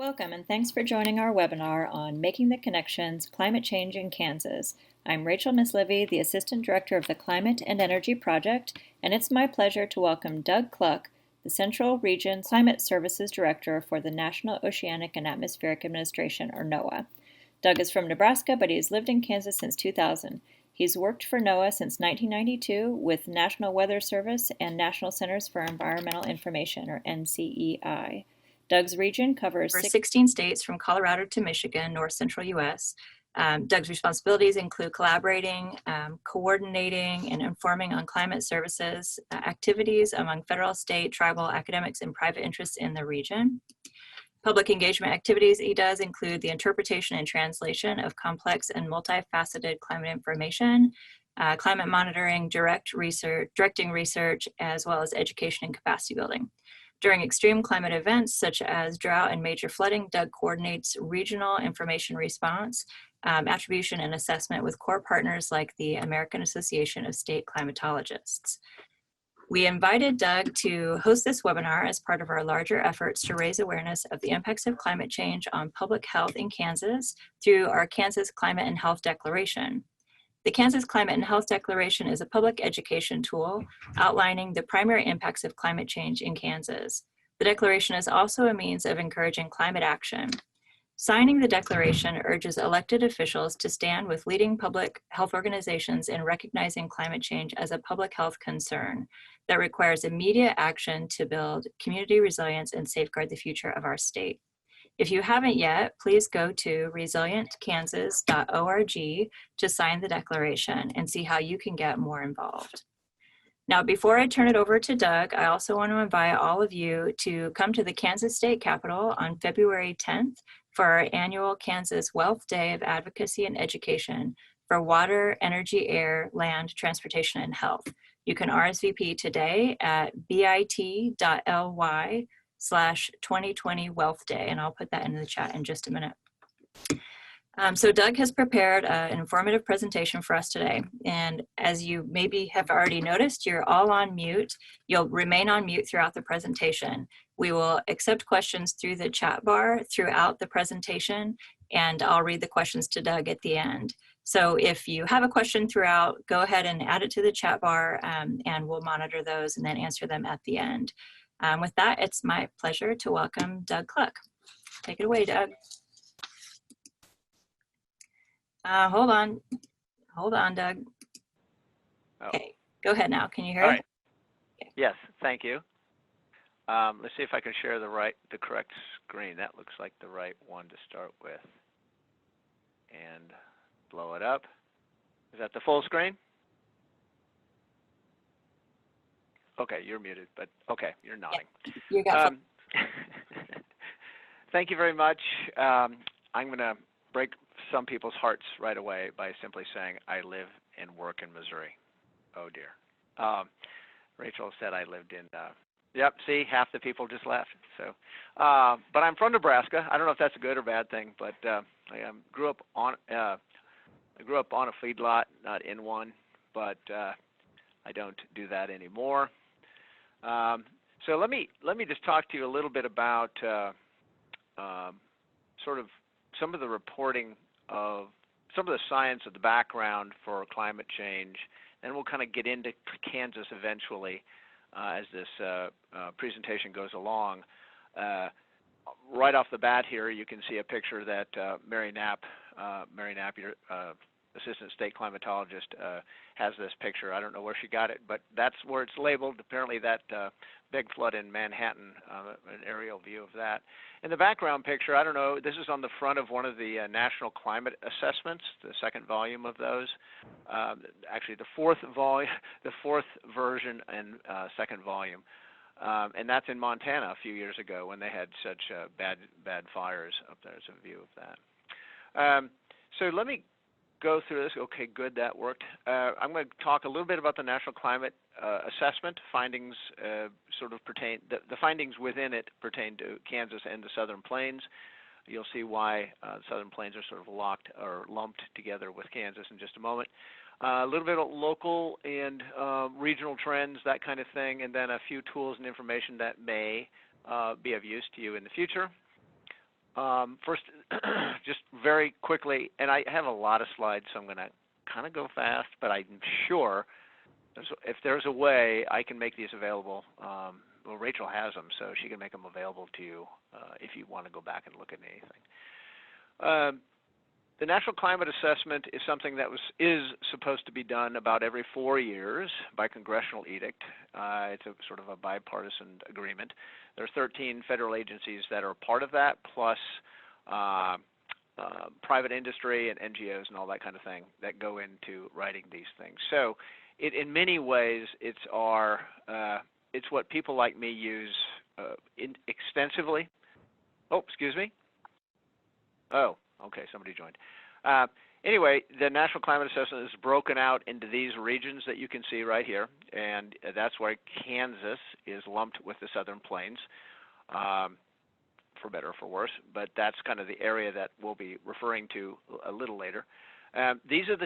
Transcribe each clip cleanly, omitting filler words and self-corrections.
Welcome and thanks for joining our webinar on Making the Connections, Climate Change in Kansas. I'm Rachel Mislivy, the Assistant Director of the Climate and Energy Project, and it's my pleasure to welcome Doug Kluck, the Central Region Climate Services Director for the National Oceanic and Atmospheric Administration, or NOAA. Doug is from Nebraska, but he has lived in Kansas since 2000. He's worked for NOAA since 1992 with National Weather Service and National Centers for Environmental Information, or NCEI. Doug's region covers 16 states from Colorado to Michigan, north central U.S. Doug's responsibilities include collaborating, coordinating, and informing on climate services activities among federal, state, tribal, academics, and private interests in the region. Public engagement activities he does include the interpretation and translation of complex and multifaceted climate information, climate monitoring, directing research, as well as education and capacity building. During extreme climate events such as drought and major flooding, Doug coordinates regional information response, attribution, and assessment with core partners like the American Association of State Climatologists. We invited Doug to host this webinar as part of our larger efforts to raise awareness of the impacts of climate change on public health in Kansas through our Kansas Climate and Health Declaration. The Kansas Climate and Health Declaration is a public education tool outlining the primary impacts of climate change in Kansas. The declaration is also a means of encouraging climate action. Signing the declaration urges elected officials to stand with leading public health organizations in recognizing climate change as a public health concern that requires immediate action to build community resilience and safeguard the future of our state. If you haven't yet, please go to resilientkansas.org to sign the declaration and see how you can get more involved. Now, before I turn it over to Doug, I also want to invite all of you to come to the Kansas State Capitol on February 10th for our annual Kansas Wealth Day of Advocacy and Education for water, energy, air, land, transportation, and health. You can RSVP today at bit.ly/2020 Wealth Day, and I'll put that in the chat in just a minute. So Doug has prepared an informative presentation for us today, and as you maybe have already noticed, you're all on mute. You'll remain on mute throughout the presentation. We will accept questions through the chat bar throughout the presentation, and I'll read the questions to Doug at the end. So if you have a question throughout, go ahead and add it to the chat bar, and we'll monitor those and then answer them at the end. With that, it's my pleasure to welcome Doug Kluck. Take it away, Doug. Hold on, Doug. Oh. Okay, go ahead now. Can you hear All it? right. Okay. Yes, thank you. Let's see if I can share the correct screen. That looks like the right one to start with. And blow it up. Is that the full screen? Okay, you're muted, but okay, you're nodding. Yeah, you got Thank you very much. I'm going to break some people's hearts right away by simply saying I live and work in Missouri. Oh dear. Rachel said I lived in, yep, see, half the people just left. So, but I'm from Nebraska. I don't know if that's a good or bad thing, but I grew up on a feedlot, not in one, but I don't do that anymore. So let me just talk to you a little bit about sort of some of the reporting of some of the science of the background for climate change, and we'll kind of get into Kansas eventually as this presentation goes along. Right off the bat here, you can see a picture that Mary Knapp, your Assistant State Climatologist, has this picture. I don't know where she got it, but that's where it's labeled. Apparently that big flood in Manhattan, an aerial view of that. In the background picture, I don't know, this is on the front of one of the National Climate Assessments, the second volume of those. Actually, the fourth version and second volume. And that's in Montana a few years ago when they had such bad fires up there. There's a view of that. So let me go through this. Okay, good, that worked. I'm going to talk a little bit about the National Climate Assessment findings. The findings within it pertain to Kansas and the Southern Plains. You'll see why the Southern Plains are sort of locked or lumped together with Kansas in just a moment. A little bit of local and regional trends, that kind of thing, and then a few tools and information that may be of use to you in the future. First, just very quickly, and I have a lot of slides, so I'm going to kind of go fast, but I'm sure if there's a way I can make these available. Well, Rachel has them, so she can make them available to you if you want to go back and look at anything. The National Climate Assessment is something that is supposed to be done about every 4 years by congressional edict. It's a sort of a bipartisan agreement. There are 13 federal agencies that are part of that, plus private industry and NGOs and all that kind of thing that go into writing these things. So in many ways, it's what people like me use extensively. Oh, excuse me. Oh, okay, somebody joined. Anyway, the National Climate Assessment is broken out into these regions that you can see right here, and that's why Kansas is lumped with the Southern Plains, for better or for worse, but that's kind of the area that we'll be referring to a little later. This is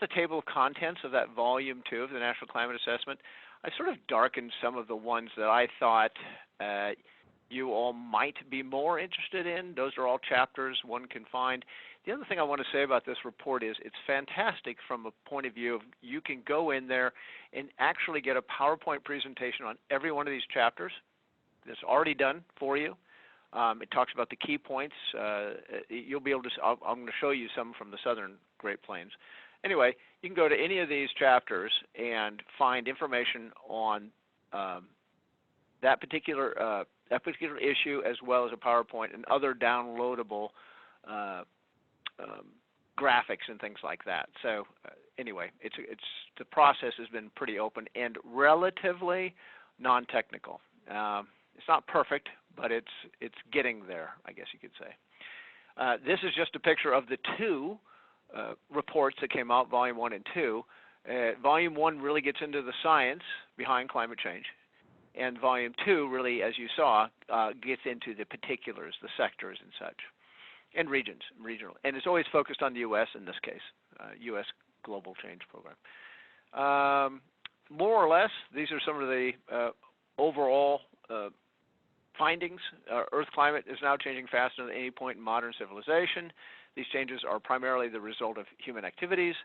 the table of contents of that Volume 2 of the National Climate Assessment. I sort of darkened some of the ones that I thought you all might be more interested in. Those are all chapters one can find. The other thing I want to say about this report is it's fantastic from a point of view of you can go in there and actually get a PowerPoint presentation on every one of these chapters. It's already done for you. It talks about the key points. You'll be able to, I'm going to show you some from the Southern Great Plains. Anyway, you can go to any of these chapters and find information on that particular issue, as well as a PowerPoint and other downloadable graphics and things like that. So anyway, the process has been pretty open and relatively non-technical. It's not perfect, but it's getting there, I guess you could say. This is just a picture of the two reports that came out, Volume 1 and 2. Volume 1 really gets into the science behind climate change, and Volume 2 really, as you saw, gets into the particulars, the sectors and such, and regions, regional. And it's always focused on the U.S. in this case, U.S. Global Change Program. More or less, these are some of the overall findings. Earth climate is now changing faster than any point in modern civilization. These changes are primarily the result of human activities.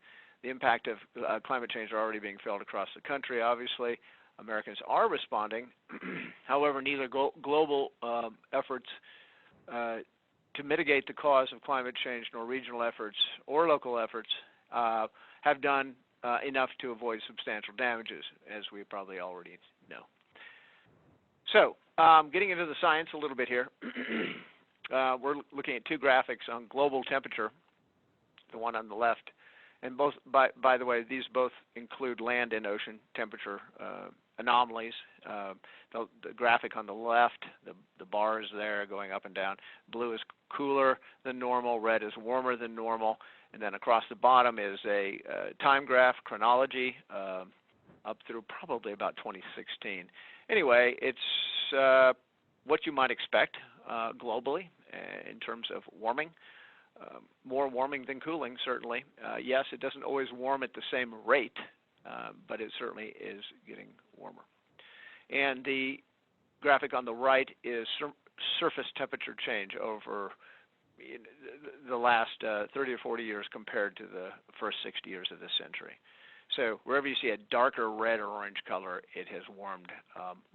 The impact of climate change are already being felt across the country, obviously. Americans are responding. However, neither global efforts to mitigate the cause of climate change nor regional efforts or local efforts have done enough to avoid substantial damages, as we probably already know. So, getting into the science a little bit here, we're looking at two graphics on global temperature, the one on the left, and both, by the way, these both include land and ocean temperature anomalies. The graphic on the left, the bars there going up and down, blue is cooler than normal, red is warmer than normal, and then across the bottom is a time graph chronology up through probably about 2016. Anyway, it's what you might expect globally in terms of warming. More warming than cooling, certainly. Yes, it doesn't always warm at the same rate, but it certainly is getting warmer. And the graphic on the right is surface temperature change over the last 30 or 40 years compared to the first 60 years of this century. So wherever you see a darker red or orange color, it has warmed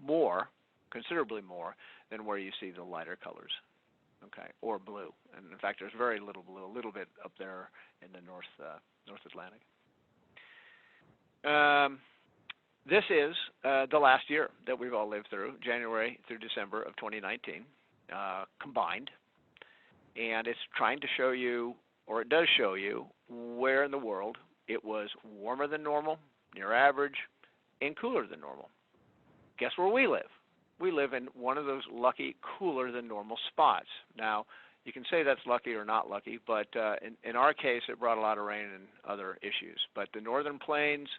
more, considerably more, than where you see the lighter colors, okay, or blue. And in fact, there's very little blue, a little bit up there in the North Atlantic. This is the last year that we've all lived through, January through December of 2019, combined. And it's trying to show you, or it does show you, where in the world it was warmer than normal, near average, and cooler than normal. Guess where we live? We live in one of those lucky, cooler than normal spots. Now, you can say that's lucky or not lucky, but in our case, it brought a lot of rain and other issues. But the northern plains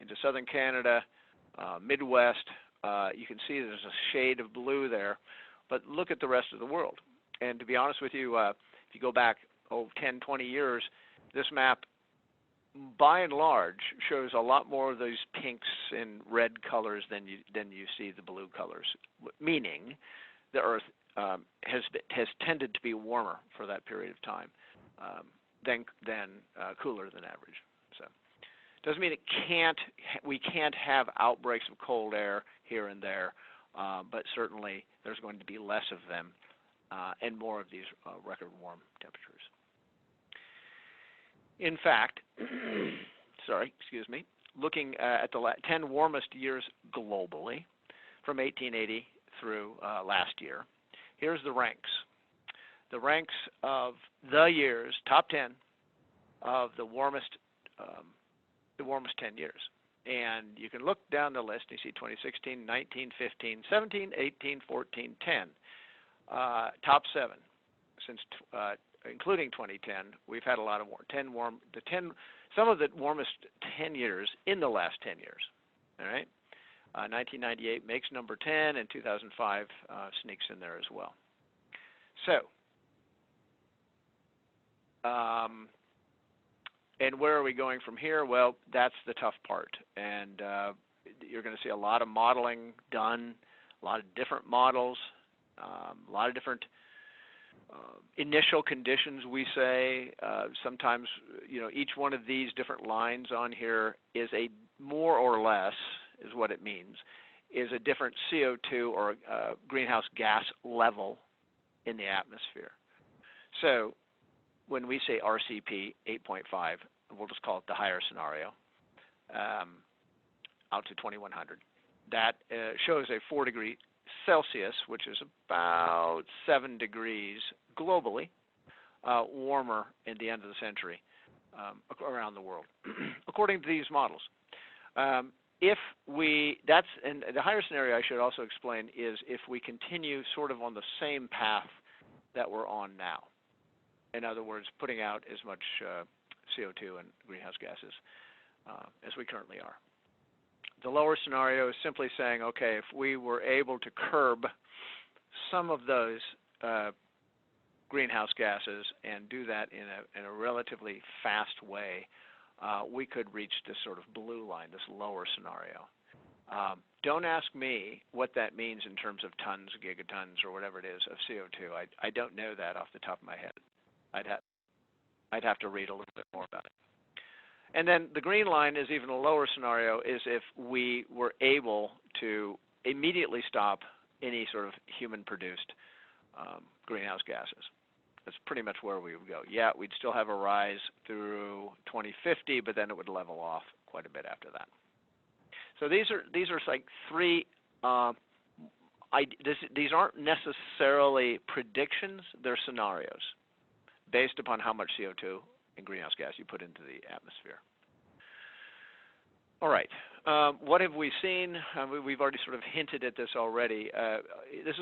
into southern Canada, Midwest, you can see there's a shade of blue there. But look at the rest of the world. And to be honest with you, if you go back 10, 20 years, this map, by and large, shows a lot more of those pinks and red colors than you see the blue colors, meaning the Earth has tended to be warmer for that period of time than cooler than average. So doesn't mean we can't have outbreaks of cold air here and there, but certainly there's going to be less of them and more of these record warm temperatures. In fact, looking at the 10 warmest years globally from 1880 through last year, here's the ranks. The ranks of the years, top 10 of the warmest 10 years. And you can look down the list, you see 2016, 19, 15, 17, 18, 14, 10. Top 7 since including 2010, we've had a lot of some of the warmest 10 years in the last 10 years. All right, 1998 makes number 10, and 2005 sneaks in there as well. So, and where are we going from here? Well, that's the tough part, and you're going to see a lot of modeling done, a lot of different models, a lot of different initial conditions, we say. Sometimes, each one of these different lines on here is a more or less, is what it means, is a different CO2 or greenhouse gas level in the atmosphere. So when we say RCP 8.5, we'll just call it the higher scenario, out to 2100. That shows a 4 degree Celsius, which is about 7 degrees globally, warmer at the end of the century around the world, according to these models. And the higher scenario, I should also explain, is if we continue sort of on the same path that we're on now. In other words, putting out as much CO2 and greenhouse gases as we currently are. The lower scenario is simply saying, okay, if we were able to curb some of those greenhouse gases and do that in a relatively fast way, we could reach this sort of blue line, this lower scenario. Don't ask me what that means in terms of tons, gigatons, or whatever it is of CO2. I don't know that off the top of my head. I'd have to read a little bit more about it. And then the green line is even a lower scenario, is if we were able to immediately stop any sort of human-produced greenhouse gases. That's pretty much where we would go. Yeah, we'd still have a rise through 2050, but then it would level off quite a bit after that. So these are like three. These aren't necessarily predictions; they're scenarios based upon how much CO2 and greenhouse gas you put into the atmosphere. All right, what have we seen? We've already sort of hinted at this already. This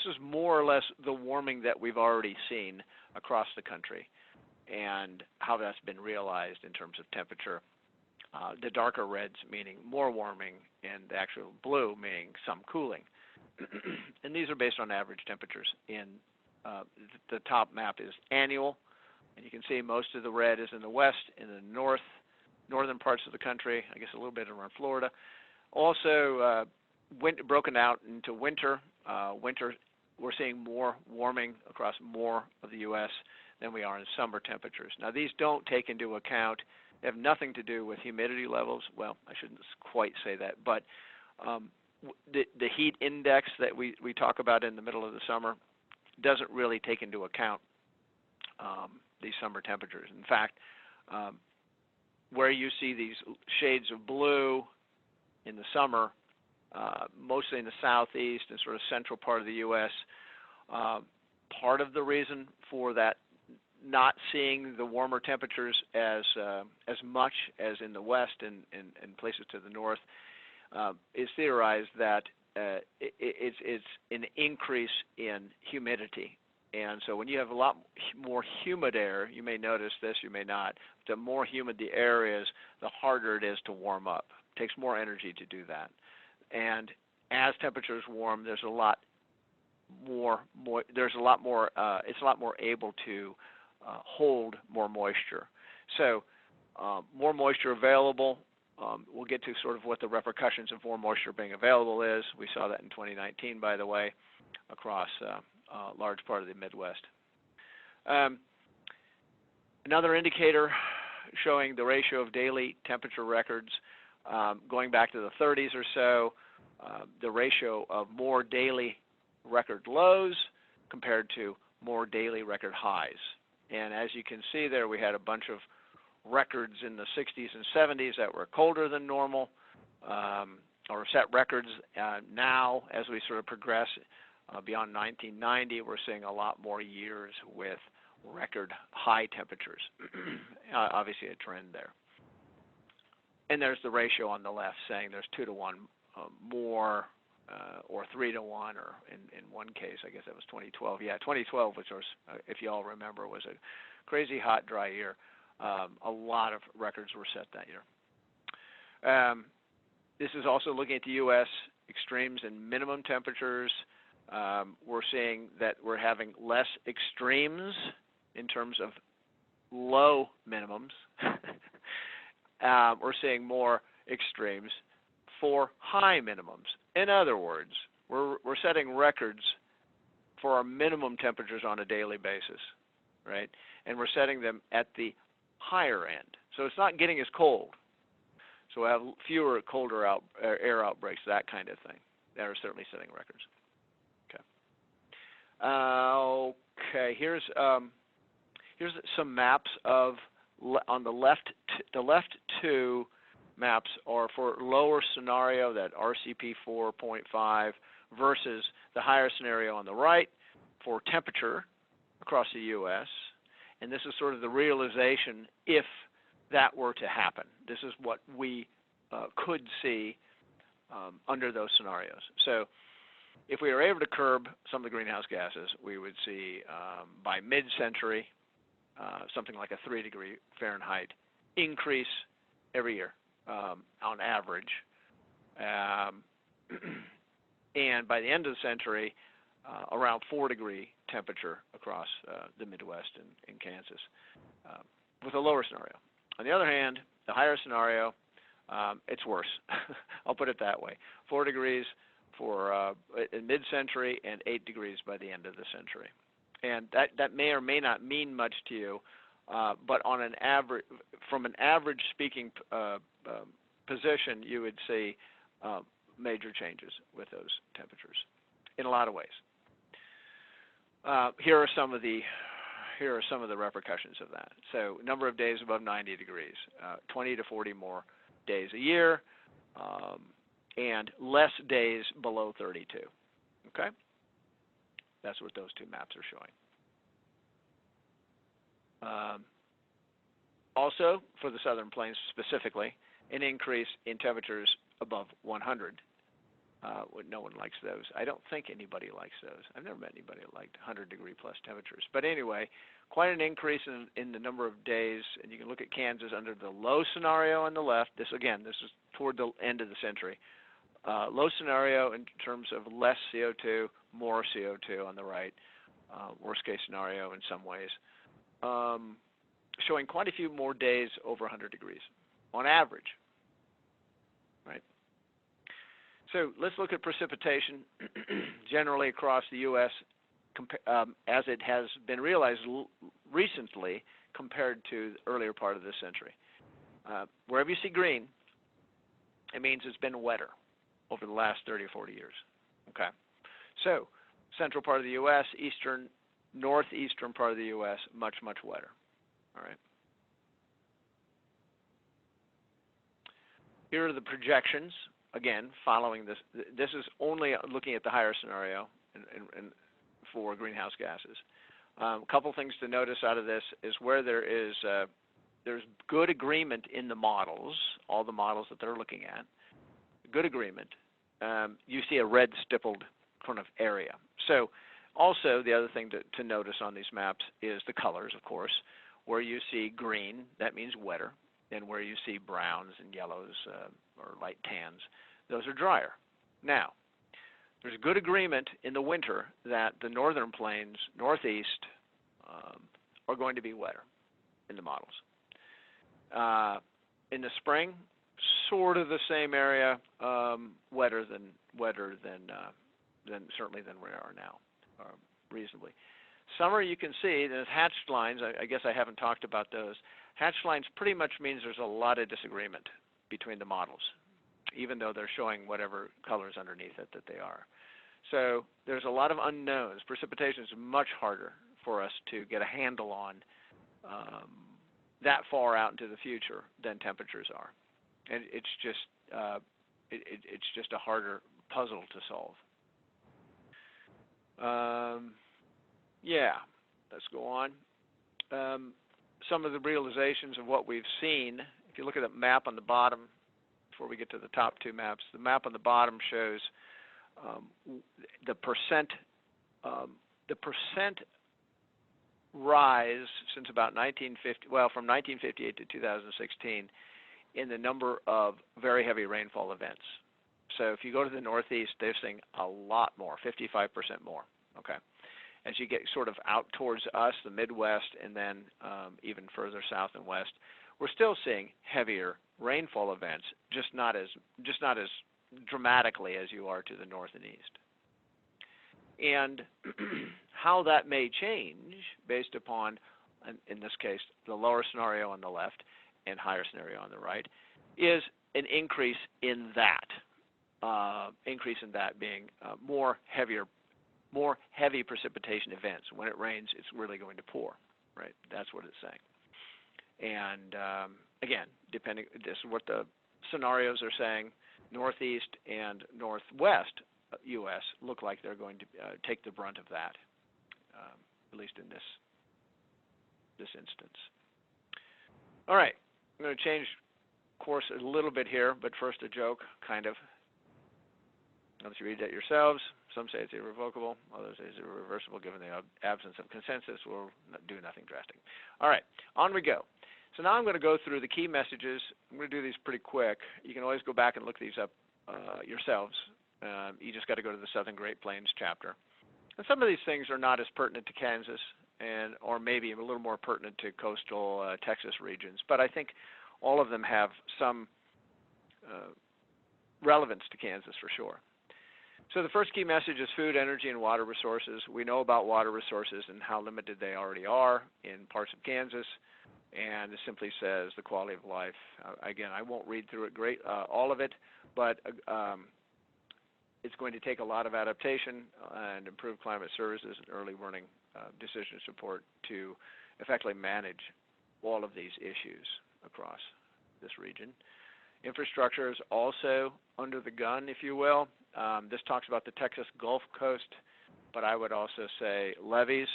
is more or less the warming that we've already seen across the country, and how that's been realized in terms of temperature. The darker reds meaning more warming, and the actual blue meaning some cooling. And these are based on average temperatures. The top map is annual, and you can see most of the red is in the west, in the northern parts of the country, I guess a little bit around Florida. Also, broken out into winter. Winter, we're seeing more warming across more of the U.S. than we are in summer temperatures. Now, these don't take into account, they have nothing to do with humidity levels. Well, I shouldn't quite say that, but the heat index that we talk about in the middle of the summer doesn't really take into account these summer temperatures. In fact, where you see these shades of blue in the summer, mostly in the southeast and sort of central part of the U.S., part of the reason for that not seeing the warmer temperatures as much as in the west and places to the north is theorized that it's an increase in humidity. And so when you have a lot more humid air, you may notice this, you may not, the more humid the air is, the harder it is to warm up. It takes more energy to do that. And as temperatures warm, there's a lot more it's a lot more able to hold more moisture. So more moisture available. We'll get to sort of what the repercussions of more moisture being available is. We saw that in 2019, by the way, across large part of the Midwest. Another indicator showing the ratio of daily temperature records going back to the 30s or so, the ratio of more daily record lows compared to more daily record highs. And as you can see there, we had a bunch of records in the 60s and 70s that were colder than normal, or set records. Now, as we sort of progress beyond 1990, we're seeing a lot more years with record high temperatures. Obviously a trend there. And there's the ratio on the left saying there's 2 to 1 more, or 3 to 1, or in one case, I guess that was 2012. Yeah, 2012, which was, if you all remember, was a crazy hot, dry year. A lot of records were set that year. This is also looking at the U.S. extremes and minimum temperatures. We're seeing that we're having less extremes in terms of low minimums. We're seeing more extremes for high minimums. In other words, we're setting records for our minimum temperatures on a daily basis, right? And we're setting them at the higher end. So it's not getting as cold. So we have fewer colder air outbreaks, that kind of thing. That are certainly setting records. Okay. Okay. Here's some maps of on the left. The left two maps are for lower scenario, that RCP 4.5, versus the higher scenario on the right for temperature across the U.S. And this is sort of the realization if that were to happen. This is what we could see under those scenarios. So if we were able to curb some of the greenhouse gases, we would see by mid-century something like a 3-degree Fahrenheit increase every year on average. And by the end of the century, around 4-degree temperature across the Midwest and in Kansas with a lower scenario. On the other hand, the higher scenario, it's worse. I'll put it that way. 4 degrees for in mid-century and 8 degrees by the end of the century. And that may or may not mean much to you, but on an average, from an average speaking position, you would see major changes with those temperatures in a lot of ways. Here are some of the repercussions of that. So number of days above 90 degrees, 20 to 40 more days a year, and less days below 32. Okay? That's what those two maps are showing. Also, for the Southern Plains specifically, an increase in temperatures above 100. No one likes those. I don't think anybody likes those. I've never met anybody who liked 100-degree plus temperatures. But anyway, quite an increase in the number of days. And you can look at Kansas under the low scenario on the left. This is toward the end of the century. Low scenario in terms of less CO2, more CO2 on the right. Worst case scenario in some ways. Showing quite a few more days over 100 degrees on average. Right? So let's look at precipitation generally across the U.S. As it has been realized recently compared to the earlier part of this century. Wherever you see green, it means it's been wetter over the last 30 or 40 years. Okay, so central part of the U.S., eastern, northeastern part of the U.S., much, much wetter. All right. Here are the projections. Again, following this, this is only looking at the higher scenario and for greenhouse gases. A couple things to notice out of this is where there's good agreement in the models, all the models that they're looking at, good agreement. You see a red stippled kind of area. So also the other thing to notice on these maps is the colors, of course. Where you see green, that means wetter, and where you see browns and yellows or light tans, those are drier. Now, there's good agreement in the winter that the northern plains, northeast, are going to be wetter in the models. In the spring, sort of the same area, wetter than certainly than we are now. reasonably. Summer, you can see there's hatched lines. I guess I haven't talked about those. Hatched lines pretty much means there's a lot of disagreement between the models, even though they're showing whatever colors underneath it that they are. So there's a lot of unknowns. Precipitation is much harder for us to get a handle on that far out into the future than temperatures are, and it's just it's just a harder puzzle to solve. Yeah, let's go on. Some of the realizations of what we've seen. If you look at the map on the bottom, before we get to the top two maps, the map on the bottom shows the percent rise since about 1950, well, from 1958 to 2016, in the number of very heavy rainfall events. So if you go to the Northeast, they're seeing a lot more, 55% more. Okay, as you get sort of out towards us, the Midwest, and then even further south and west, we're still seeing heavier rainfall events, just not as dramatically as you are to the north and east. And how that may change based upon, in this case, the lower scenario on the left and higher scenario on the right, is an increase in that. Being more heavy precipitation events. When it rains, it's really going to pour, right? That's what it's saying. And again, this is what the scenarios are saying. Northeast and northwest U.S. look like they're going to take the brunt of that, at least in this instance. All right, I'm going to change course a little bit here, but first a joke, kind of. I'll let you read that yourselves. Some say it's irrevocable, others say it's irreversible. Given the absence of consensus, we'll do nothing drastic. All right, on we go. So now I'm going to go through the key messages. I'm going to do these pretty quick. You can always go back and look these up yourselves. You just got to go to the Southern Great Plains chapter. And some of these things are not as pertinent to Kansas, or maybe a little more pertinent to coastal Texas regions. But I think all of them have some relevance to Kansas for sure. So the first key message is food, energy, and water resources. We know about water resources and how limited they already are in parts of Kansas. And it simply says the quality of life. Again, I won't read through it all of it, but it's going to take a lot of adaptation and improved climate services and early warning decision support to effectively manage all of these issues across this region. Infrastructure is also under the gun, if you will. This talks about the Texas Gulf Coast, but I would also say levees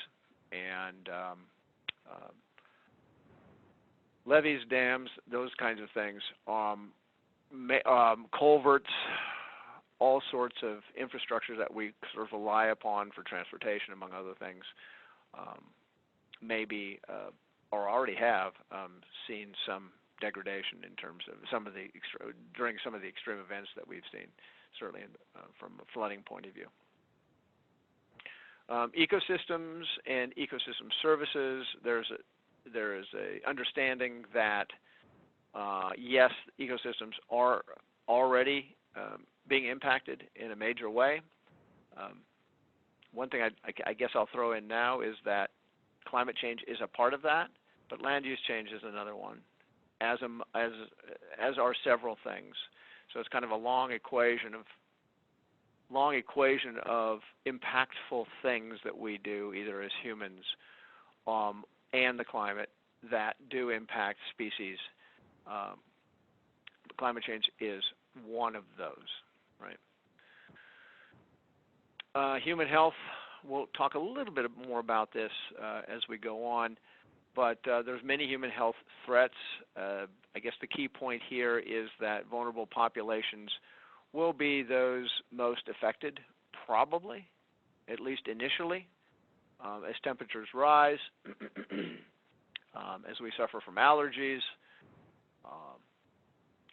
and levees, dams, those kinds of things, culverts, all sorts of infrastructure that we sort of rely upon for transportation, among other things, maybe or already have seen some degradation in terms of during some of the extreme events that we've seen, certainly from a flooding point of view. Ecosystems and ecosystem services. There is a understanding that yes, ecosystems are already being impacted in a major way. One thing I guess I'll throw in now is that climate change is a part of that, but land use change is another one, as are several things. So it's kind of a long equation of impactful things that we do, either as humans and the climate, that do impact species. Climate change is one of those, right? Human health, we'll talk a little bit more about this as we go on, but there's many human health threats. I guess the key point here is that vulnerable populations will be those most affected, probably, at least initially, as temperatures rise, as we suffer from allergies,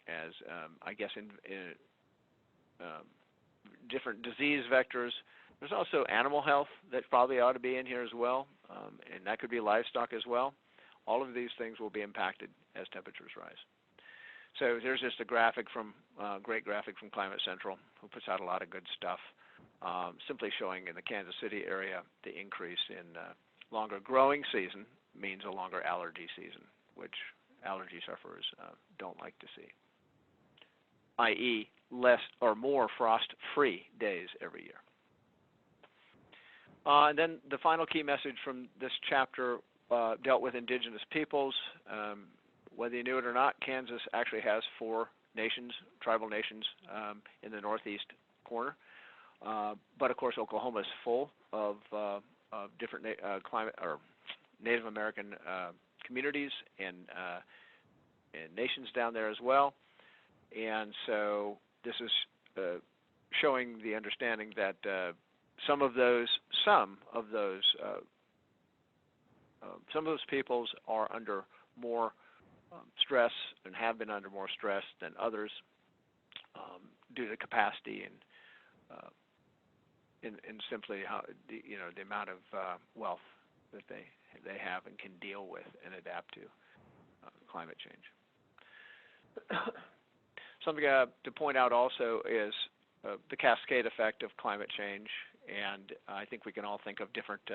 as I guess in different disease vectors. There's also animal health that probably ought to be in here as well, and that could be livestock as well. All of these things will be impacted as temperatures rise. So there's just a graphic from great graphic from Climate Central, who puts out a lot of good stuff simply showing in the Kansas City area the increase in longer growing season means a longer allergy season, which allergy sufferers don't like to see, i.e. less or more frost-free days every year. And then the final key message from this chapter dealt with indigenous peoples. Whether you knew it or not, Kansas actually has 4 nations, tribal nations, in the northeast corner. But of course, Oklahoma is full of different climate or Native American communities and nations down there as well. And so this is showing the understanding that some of those peoples are under more stress and have been under more stress than others due to capacity and simply how the amount of wealth that they have and can deal with and adapt to climate change. Something to point out also is the cascade effect of climate change, and I think we can all think of different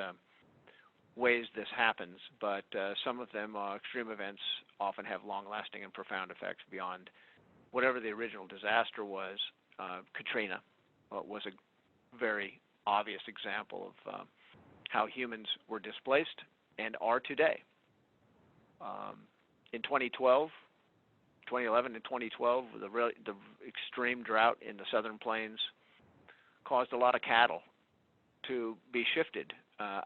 ways this happens, but some of them, extreme events, often have long-lasting and profound effects beyond whatever the original disaster was. Katrina was a very obvious example of how humans were displaced and are today. In 2011 and 2012, the extreme drought in the southern plains caused a lot of cattle to be shifted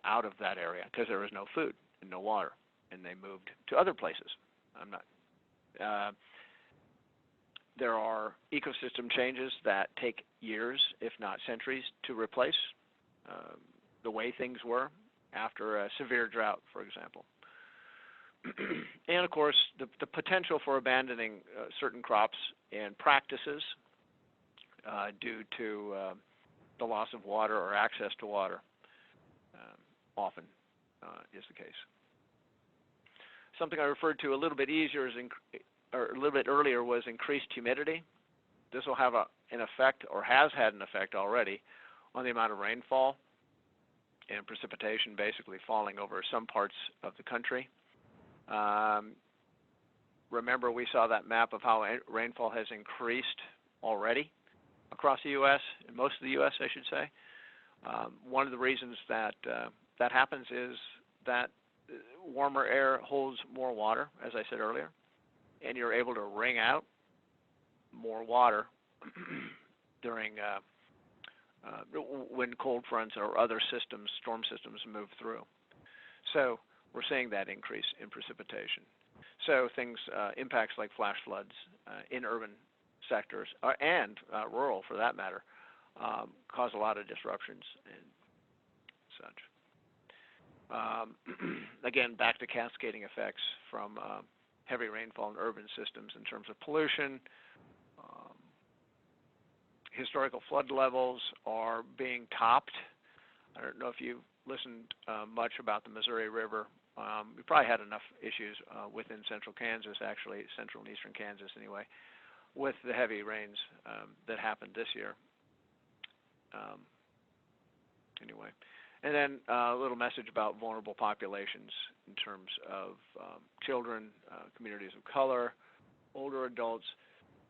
out of that area because there was no food and no water, and they moved to other places. There are ecosystem changes that take years, if not centuries, to replace the way things were after a severe drought, for example. And of course, the potential for abandoning certain crops and practices due to the loss of water or access to water often is the case. Something I referred to a little bit earlier was increased humidity. This will have an effect, or has had an effect already, on the amount of rainfall and precipitation basically falling over some parts of the country. Remember, we saw that map of how rainfall has increased already across the U.S., in most of the U.S., I should say. One of the reasons that that happens is that warmer air holds more water, as I said earlier, and you're able to wring out more water during when cold fronts or other systems, storm systems, move through. So we're seeing that increase in precipitation. So things, impacts like flash floods in urban sectors and rural, for that matter, cause a lot of disruptions and such. Again, back to cascading effects from heavy rainfall in urban systems in terms of pollution. Historical flood levels are being topped. I don't know if you've listened much about the Missouri River. We probably had enough issues within central Kansas, actually, central and eastern Kansas anyway, with the heavy rains that happened this year. Anyway. And then a little message about vulnerable populations in terms of children, communities of color, older adults,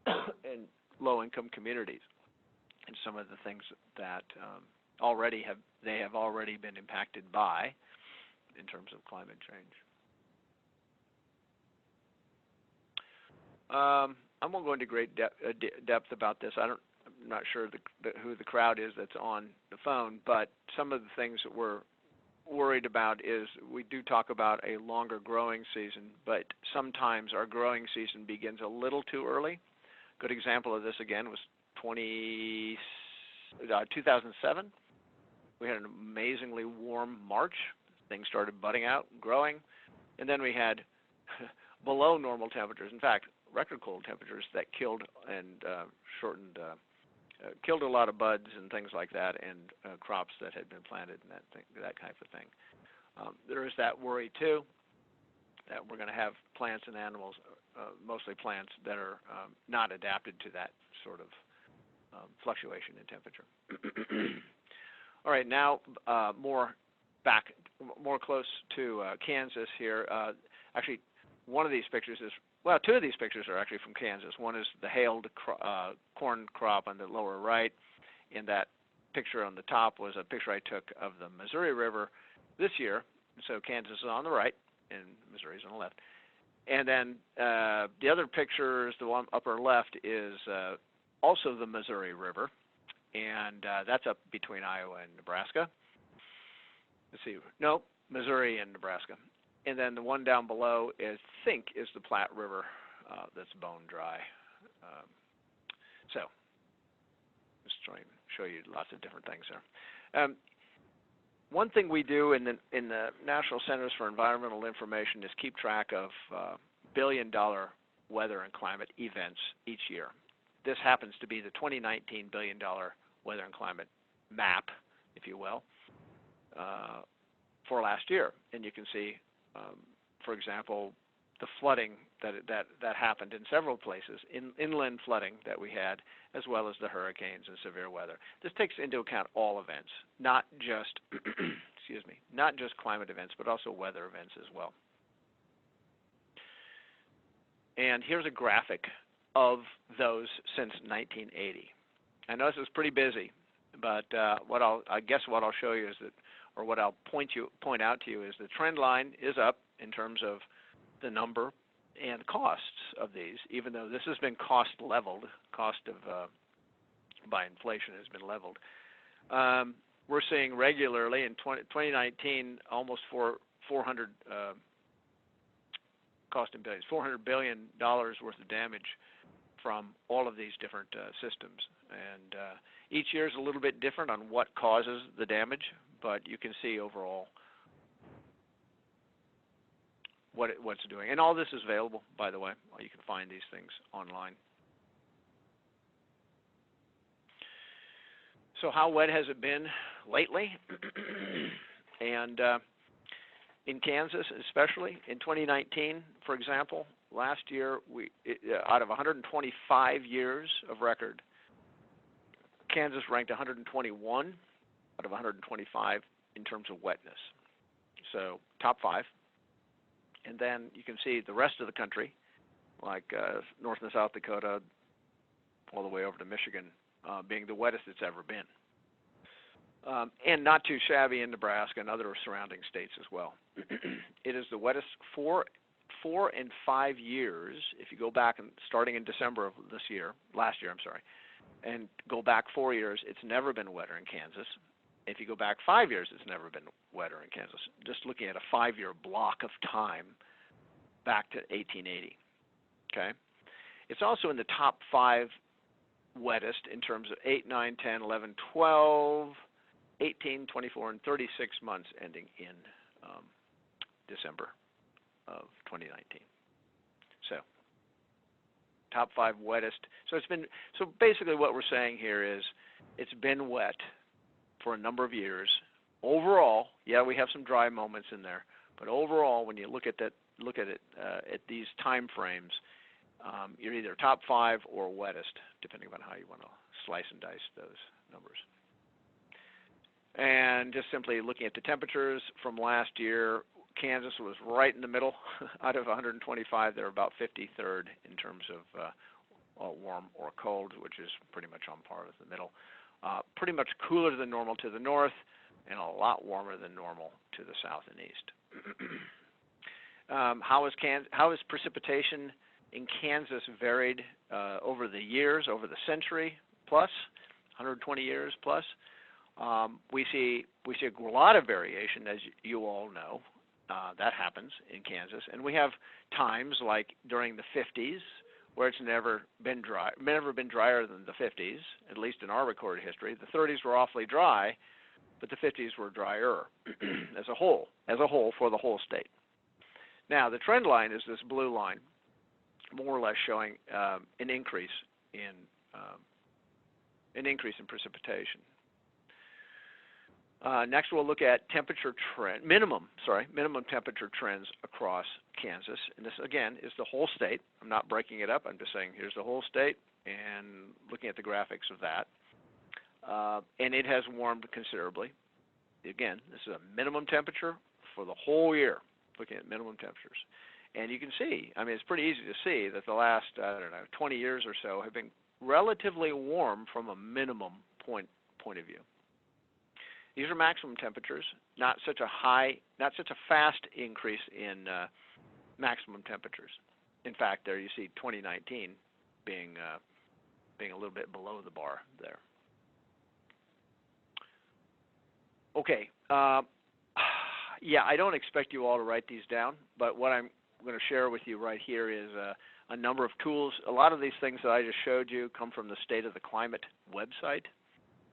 and low-income communities, and some of the things that they have already been impacted by in terms of climate change. I won't go into great depth about this. I'm not sure who the crowd is that's on the phone, but some of the things that we're worried about is we do talk about a longer growing season, but sometimes our growing season begins a little too early. Good example of this, again, was 2007. We had an amazingly warm March. Things started budding out and growing, and then we had below normal temperatures. In fact, record cold temperatures that killed and killed a lot of buds and things like that, and crops that had been planted and that type of thing. There is that worry too that we're going to have plants and animals, mostly plants, that are not adapted to that sort of fluctuation in temperature. All right, now more close to Kansas here. Actually, one of these pictures is, well, two of these pictures are actually from Kansas. One is the hailed corn crop on the lower right, and that picture on the top was a picture I took of the Missouri River this year. So Kansas is on the right, and Missouri is on the left. And then the other picture is the one upper left is also the Missouri River, and that's up between Iowa and Nebraska. Let's see, no, Missouri and Nebraska. And then the one down below is the Platte River that's bone dry. So just trying to show you lots of different things there. One thing we do in the National Centers for Environmental Information is keep track of billion-dollar weather and climate events each year. This happens to be the 2019 billion-dollar weather and climate map, if you will, for last year. And you can see, for example, the flooding that happened in several places, inland flooding that we had, as well as the hurricanes and severe weather. This takes into account all events, not just not just climate events, but also weather events as well. And here's a graphic of those since 1980. I know this is pretty busy, but what I'll show you is that, or what I'll point out to you is the trend line is up in terms of the number and costs of these, even though this has been cost leveled, by inflation has been leveled. We're seeing regularly in 2019 almost 400 cost in billions, $400 billion worth of damage from all of these different systems. And each year is a little bit different on what causes the damage, but you can see overall what it's doing. And all this is available, by the way. You can find these things online. So how wet has it been lately? And in Kansas especially, in 2019, for example, last year, out of 125 years of record, Kansas ranked 121 out of 125 in terms of wetness. So top 5. And then you can see the rest of the country, like North and South Dakota, all the way over to Michigan, being the wettest it's ever been. And not too shabby in Nebraska and other surrounding states as well. It is the wettest 4 and 5 years. If you go back and starting in December of last year, and go back 4 years, it's never been wetter in Kansas. If you go back 5 years, it's never been wetter in Kansas. Just looking at a 5-year block of time back to 1880. Okay, it's also in the top 5 wettest in terms of 8, 9, 10, 11, 12, 18, 24, and 36 months ending in December of 2019. So top 5 wettest. So basically what we're saying here is it's been wet for a number of years. Overall, yeah, we have some dry moments in there, but overall, when you look at it at these time frames, you're either top 5 or wettest, depending on how you want to slice and dice those numbers. And just simply looking at the temperatures from last year, Kansas was right in the middle. Out of 125, they're about 53rd in terms of warm or cold, which is pretty much on par with the middle. Pretty much cooler than normal to the north, and a lot warmer than normal to the south and east. How has precipitation in Kansas varied over the years, over the century plus, 120 years plus? We see a lot of variation, as you all know. That happens in Kansas, and we have times like during the 50s where it's never been drier than the 50s, at least in our recorded history. The 30s were awfully dry, but the 50s were drier as a whole for the whole state. Now the trend line is this blue line, more or less showing an increase in precipitation. Next, we'll look at minimum temperature trends across Kansas. And this, again, is the whole state. I'm not breaking it up. I'm just saying here's the whole state, and looking at the graphics of that. And it has warmed considerably. Again, this is a minimum temperature for the whole year, looking at minimum temperatures. And you can see, I mean, it's pretty easy to see that the last, 20 years or so have been relatively warm from a minimum point of view. These are maximum temperatures, not such a fast increase in maximum temperatures. In fact, there you see 2019 being a little bit below the bar there. Okay, yeah, I don't expect you all to write these down, but what I'm going to share with you right here is a number of tools. A lot of these things that I just showed you come from the State of the Climate website.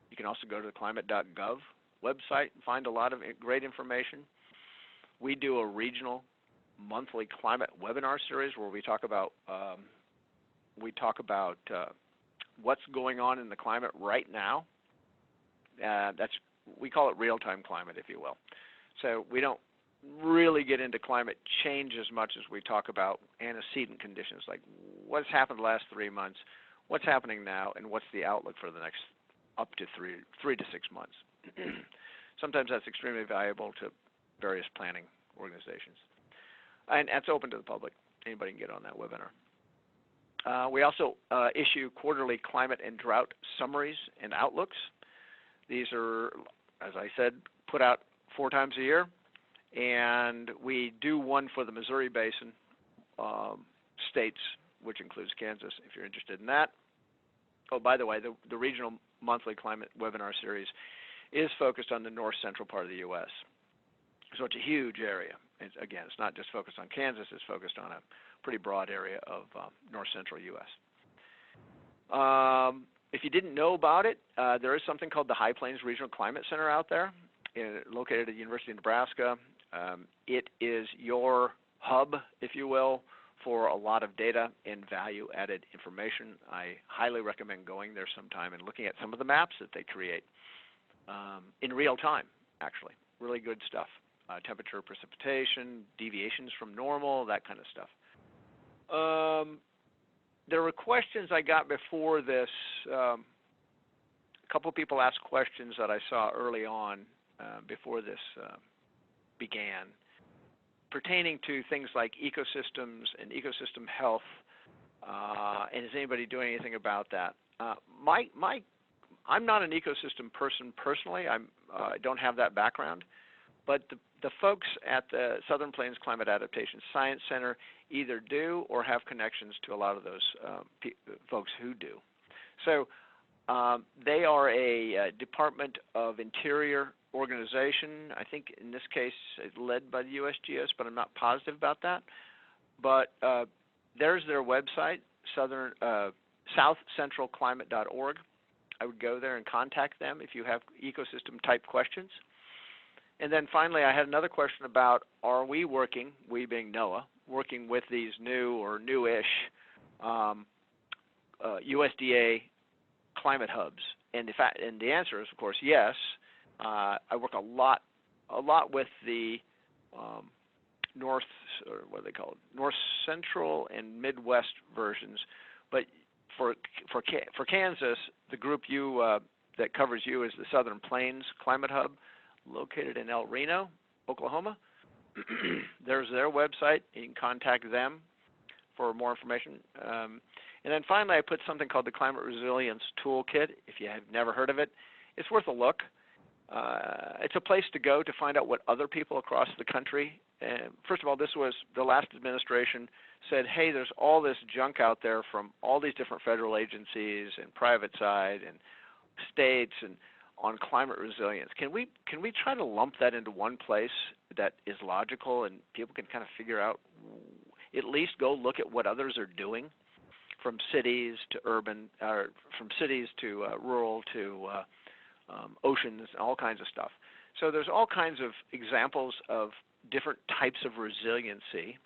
You can also go to the climate.gov website and find a lot of great information. We do a regional monthly climate webinar series where we talk about what's going on in the climate right now. We call it real-time climate, if you will. So we don't really get into climate change as much as we talk about antecedent conditions, like what's happened the last 3 months, what's happening now, and what's the outlook for the next up to three to 6 months. Sometimes that's extremely valuable to various planning organizations. And that's open to the public. Anybody can get on that webinar. We also issue quarterly climate and drought summaries and outlooks. These are, as I said, put out 4 times a year, and we do one for the Missouri Basin states, which includes Kansas, if you're interested in that. Oh, by the way, the regional monthly climate webinar series is focused on the north central part of the U.S. So it's a huge area. Again, it's not just focused on Kansas, it's focused on a pretty broad area of north central U.S. If you didn't know about it, there is something called the High Plains Regional Climate Center out there, located at the University of Nebraska. It is your hub, if you will, for a lot of data and value-added information. I highly recommend going there sometime and looking at some of the maps that they create in real time, actually. Really good stuff. Temperature, precipitation, deviations from normal, that kind of stuff. There were questions I got before this. A couple of people asked questions that I saw early on before this began, pertaining to things like ecosystems and ecosystem health, and is anybody doing anything about that? I'm not an ecosystem person personally. I don't have that background, but the folks at the Southern Plains Climate Adaptation Science Center either do or have connections to a lot of those folks who do. So they are a Department of Interior organization. I think in this case it's led by the USGS, but I'm not positive about that. But there's their website, southcentralclimate.org. I would go there and contact them if you have ecosystem type questions. And then finally, I had another question about, are we working, we being NOAA, working with these new or newish USDA climate hubs? And the answer is, of course, yes. I work a lot with the North Central and Midwest versions. But for Kansas, the group that covers you is the Southern Plains Climate Hub, located in El Reno, Oklahoma. There's their website. You can contact them for more information. And then finally, I put something called the Climate Resilience Toolkit. If you have never heard of it, it's worth a look. It's a place to go to find out what other people across the country. First of all, this was the last administration said, hey, there's all this junk out there from all these different federal agencies and private side and states and on climate resilience. Can we try to lump that into one place that is logical and people can kind of figure out, at least go look at what others are doing, from cities to urban, or from cities to rural to oceans, all kinds of stuff. So there's all kinds of examples of different types of resiliency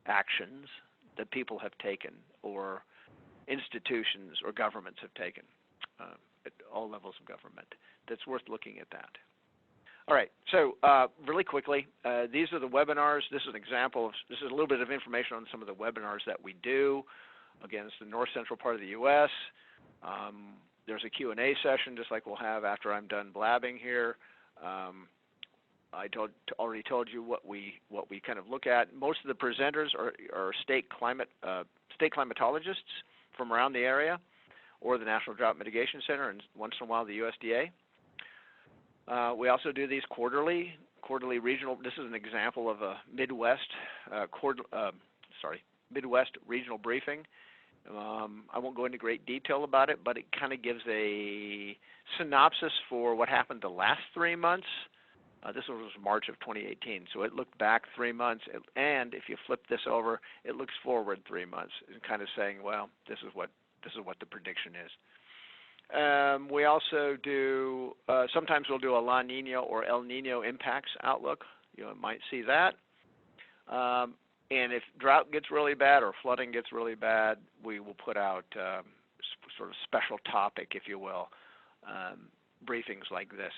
actions that people have taken or institutions or governments have taken at all levels of government. That's worth looking at that. All right, so really quickly, these are the webinars. This is an example of, this is a little bit of information on some of the webinars that we do. Again, it's the north central part of the U.S. There's a Q&A session, just like we'll have after I'm done blabbing here. I already told you what we kind of look at. Most of the presenters are state climatologists from around the area, or the National Drought Mitigation Center, and once in a while the USDA. We also do these quarterly regional. This is an example of a Midwest Midwest regional briefing. I won't go into great detail about it, but it kind of gives a synopsis for what happened the last 3 months. This was March of 2018, so it looked back 3 months, and if you flip this over, it looks forward 3 months, and kind of saying, well, this is what the prediction is. We also do, sometimes we'll do a La Nina or El Nino impacts outlook. You might see that. And if drought gets really bad or flooding gets really bad, we will put out sort of special topic, if you will, briefings like this,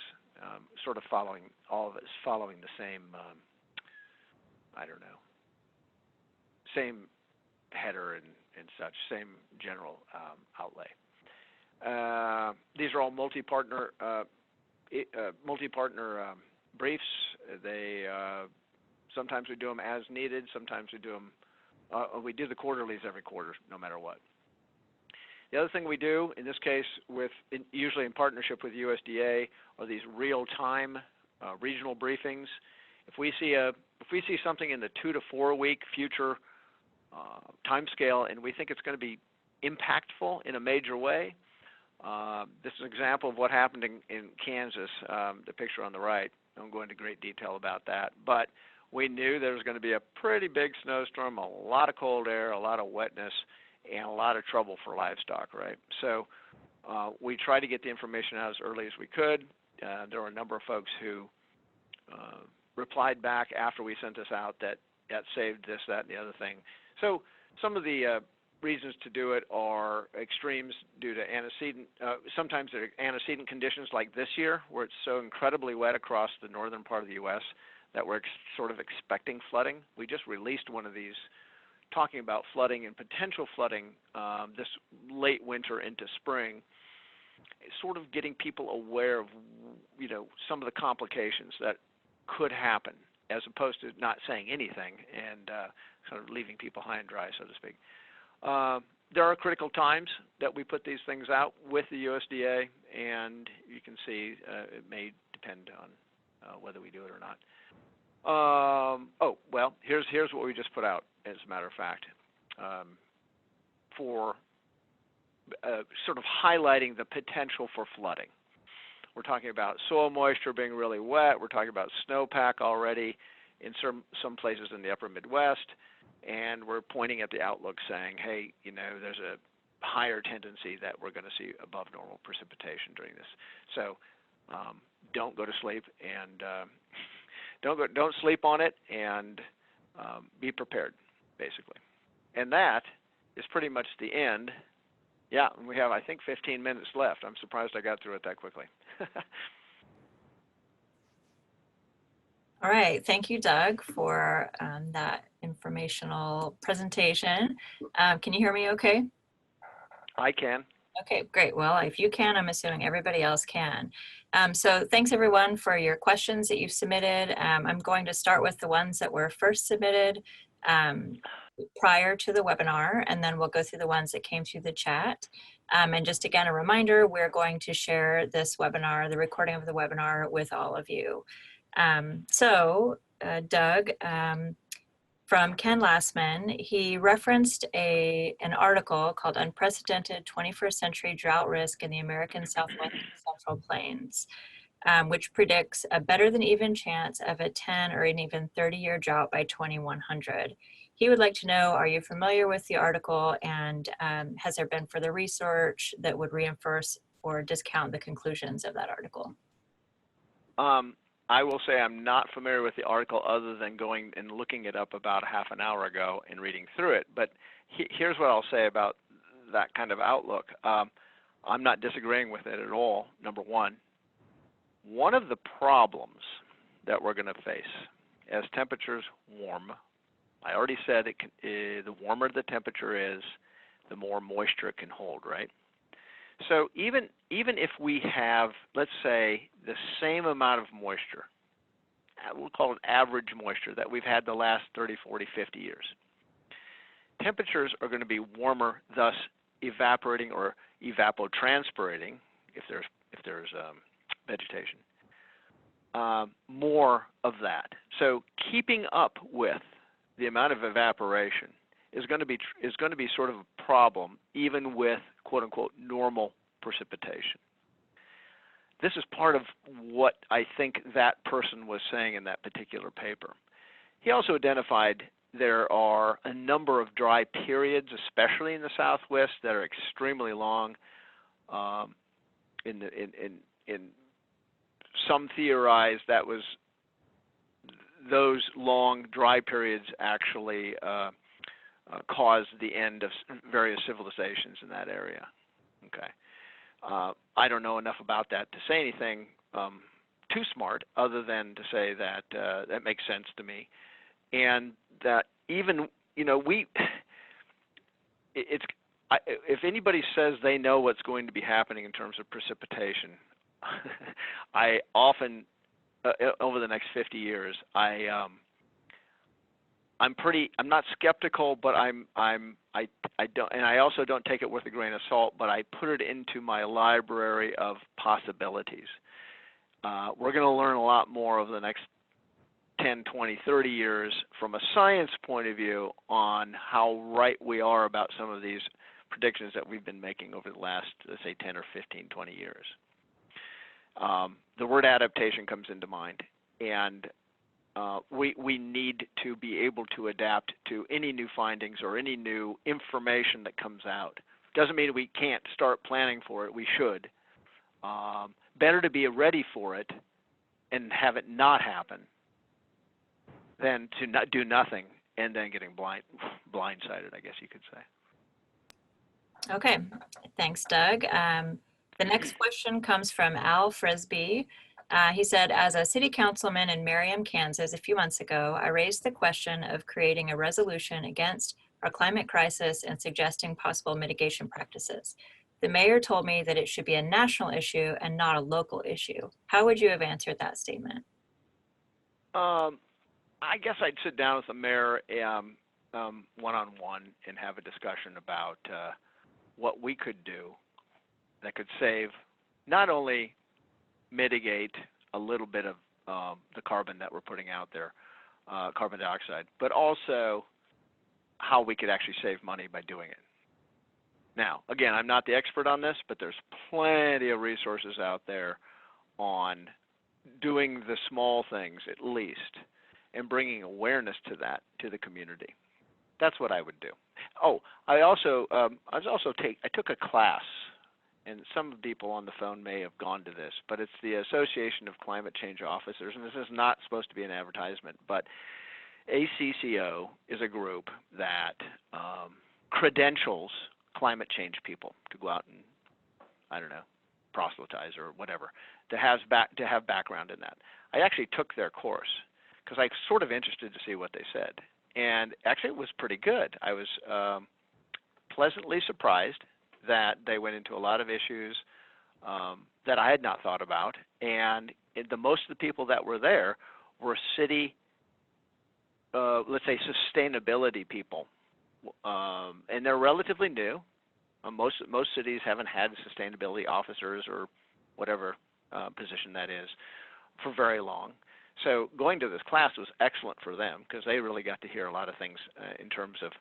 sort of following the same, same header and such, same general outlay. These are all multi-partner briefs. They sometimes we do them as needed. Sometimes we do them. We do the quarterlies every quarter, no matter what. The other thing we do, in this case, usually in partnership with USDA, are these real-time regional briefings. If we see something in the 2 to 4 week future time scale, and we think it's going to be impactful in a major way, this is an example of what happened in Kansas. The picture on the right. I won't go into great detail about that, but we knew there was going to be a pretty big snowstorm, a lot of cold air, a lot of wetness, and a lot of trouble for livestock, right? So we tried to get the information out as early as we could. There were a number of folks who replied back after we sent this out that saved this, that, and the other thing. So some of the reasons to do it are extremes due to antecedent. Sometimes there are antecedent conditions like this year, where it's so incredibly wet across the northern part of the U.S. that we're sort of expecting flooding. We just released one of these talking about flooding and potential flooding this late winter into spring, sort of getting people aware of, some of the complications that could happen, as opposed to not saying anything and sort of leaving people high and dry, so to speak. There are critical times that we put these things out with the USDA, and you can see it may depend on whether we do it or not. Well, here's what we just put out, as a matter of fact, for sort of highlighting the potential for flooding. We're talking about soil moisture being really wet. We're talking about snowpack already in some places in the upper Midwest, and we're pointing at the outlook saying, hey, there's a higher tendency that we're going to see above normal precipitation during this. So don't go to sleep and don't sleep on it, and be prepared, basically. And that is pretty much the end. Yeah, we have, I think, 15 minutes left. I'm surprised I got through it that quickly. All right, thank you, Doug, for that informational presentation. Can you hear me okay? I can. Okay, great. Well, if you can, I'm assuming everybody else can. So thanks everyone for your questions that you've submitted. I'm going to start with the ones that were first submitted prior to the webinar, and then we'll go through the ones that came through the chat. And just again, a reminder, we're going to share this webinar, the recording of the webinar, with all of you. Doug, from Ken Lastman, he referenced an article called Unprecedented 21st Century Drought Risk in the American Southwest and Central Plains, which predicts a better than even chance of a 10 or an even 30-year drought by 2100. He would like to know, are you familiar with the article, and has there been further research that would reinforce or discount the conclusions of that article? I will say I'm not familiar with the article, other than going and looking it up about half an hour ago and reading through it. But here's what I'll say about that kind of outlook. I'm not disagreeing with it at all, number one. One of the problems that we're going to face as temperatures warm, I already said the warmer the temperature is, the more moisture it can hold, right? So even if we have, let's say, the same amount of moisture, we'll call it average moisture that we've had the last 30, 40, 50 years, temperatures are going to be warmer, thus evaporating or evapotranspirating, if there's vegetation, more of that. So keeping up with the amount of evaporation is going to be sort of a problem, even with quote unquote normal precipitation. This is part of what I think that person was saying in that particular paper. He also identified there are a number of dry periods, especially in the Southwest, that are extremely long. In some theorize that was those long dry periods actually caused the end of various civilizations in that area. Okay, I don't know enough about that to say anything too smart, other than to say that that makes sense to me, and that even if anybody says they know what's going to be happening in terms of precipitation, I often over the next 50 years, I'm not skeptical, but I don't, and I also don't take it with a grain of salt, but I put it into my library of possibilities. We're going to learn a lot more over the next 10, 20, 30 years from a science point of view on how right we are about some of these predictions that we've been making over the last, let's say, 10 or 15, 20 years. The word adaptation comes into mind, and we need to be able to adapt to any new findings or any new information that comes out. Doesn't mean we can't start planning for it. We should. Better to be ready for it and have it not happen than to not do nothing and then getting blindsided, I guess you could say. Okay, thanks, Doug. The next question comes from Al Frisbee. He said, as a city councilman in Merriam, Kansas, a few months ago, I raised the question of creating a resolution against our climate crisis and suggesting possible mitigation practices. The mayor told me that it should be a national issue and not a local issue. How would you have answered that statement? I guess I'd sit down with the mayor one-on-one and have a discussion about what we could do that could save, not only mitigate a little bit of the carbon that we're putting out there, carbon dioxide, but also how we could actually save money by doing it. Now, again, I'm not the expert on this, but there's plenty of resources out there on doing the small things at least and bringing awareness to that to the community. That's what I would do. Oh, I took a class, and some people on the phone may have gone to this, but it's the Association of Climate Change Officers, and this is not supposed to be an advertisement, but ACCO is a group that credentials climate change people to go out and, I don't know, proselytize or whatever, to have background in that. I actually took their course because I was sort of interested to see what they said, and actually it was pretty good. I was pleasantly surprised that they went into a lot of issues that I had not thought about, and most of the people that were there were city, let's say, sustainability people, and they're relatively new. Most cities haven't had sustainability officers or whatever position that is for very long. So going to this class was excellent for them because they really got to hear a lot of things in terms of,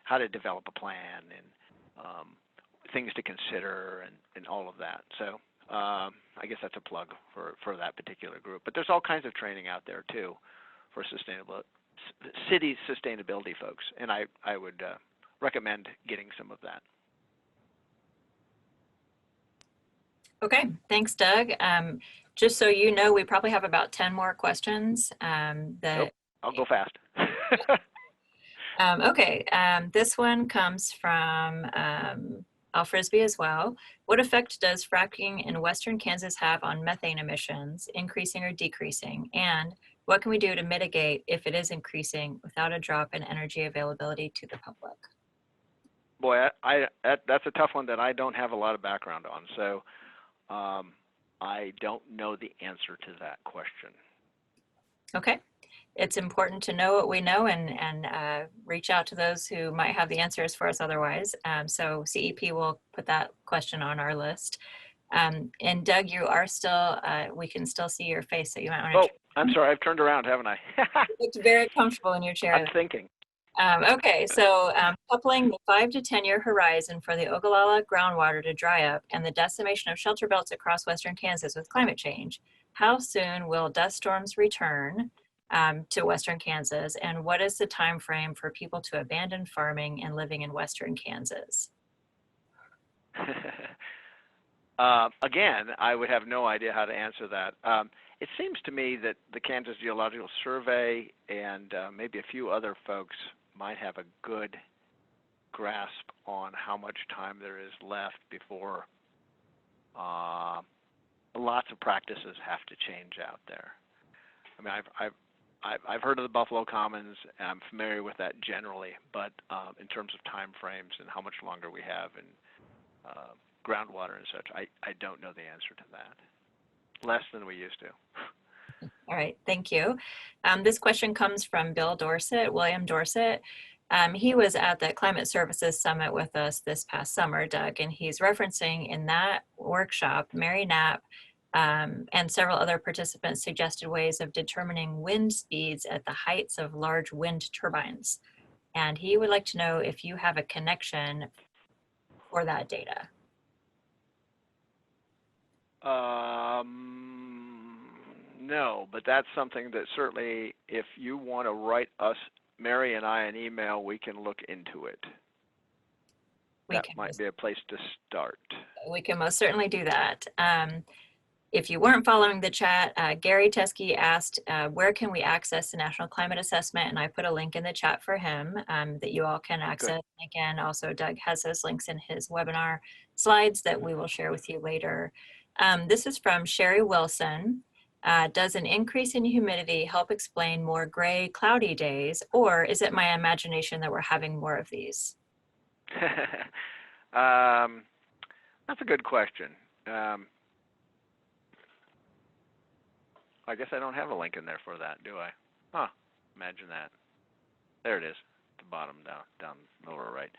how to develop a plan and things to consider and all of that. So I guess that's a plug for that particular group. But there's all kinds of training out there too for city sustainability folks, and I would recommend getting some of that. Okay, thanks, Doug. Just so you know, we probably have about 10 more questions. Nope, I'll go fast. Okay, this one comes from Al Frisbee as well. What effect does fracking in western Kansas have on methane emissions, increasing or decreasing? And what can we do to mitigate if it is increasing without a drop in energy availability to the public? Boy, that's a tough one that I don't have a lot of background on, so I don't know the answer to that question. Okay. It's important to know what we know and reach out to those who might have the answers for us otherwise. So CEP will put that question on our list. And Doug, you are still, we can still see your face, so you might want to. Oh, I'm sorry, I've turned around, haven't I? You looked very comfortable in your chair. I'm thinking. Okay, so coupling the 5 to 10 year horizon for the Ogallala groundwater to dry up and the decimation of shelter belts across western Kansas with climate change, how soon will dust storms return to western Kansas, and what is the time frame for people to abandon farming and living in western Kansas? Again, I would have no idea how to answer that. It seems to me that the Kansas Geological Survey and maybe a few other folks might have a good grasp on how much time there is left before lots of practices have to change out there. I mean, I've heard of the Buffalo Commons, and I'm familiar with that generally, but in terms of time frames and how much longer we have and groundwater and such, I don't know the answer to that. Less than we used to. All right, thank you. This question comes from William Dorset. He was at the Climate Services Summit with us this past summer, Doug, and he's referencing in that workshop, Mary Knapp and several other participants suggested ways of determining wind speeds at the heights of large wind turbines. And he would like to know if you have a connection for that data. No, but that's something that certainly, if you want to write us, Mary and I, an email, we can look into it. That might be a place to start. We can most certainly do that. If you weren't following the chat, Gary Teskey asked, where can we access the National Climate Assessment? And I put a link in the chat for him that you all can access. Good. Again, also Doug has those links in his webinar slides that we will share with you later. This is from Sherry Wilson. Does an increase in humidity help explain more gray, cloudy days, or is it my imagination that we're having more of these? That's a good question. I guess I don't have a link in there for that, do I? Huh, imagine that. There it is, at the bottom, down lower right.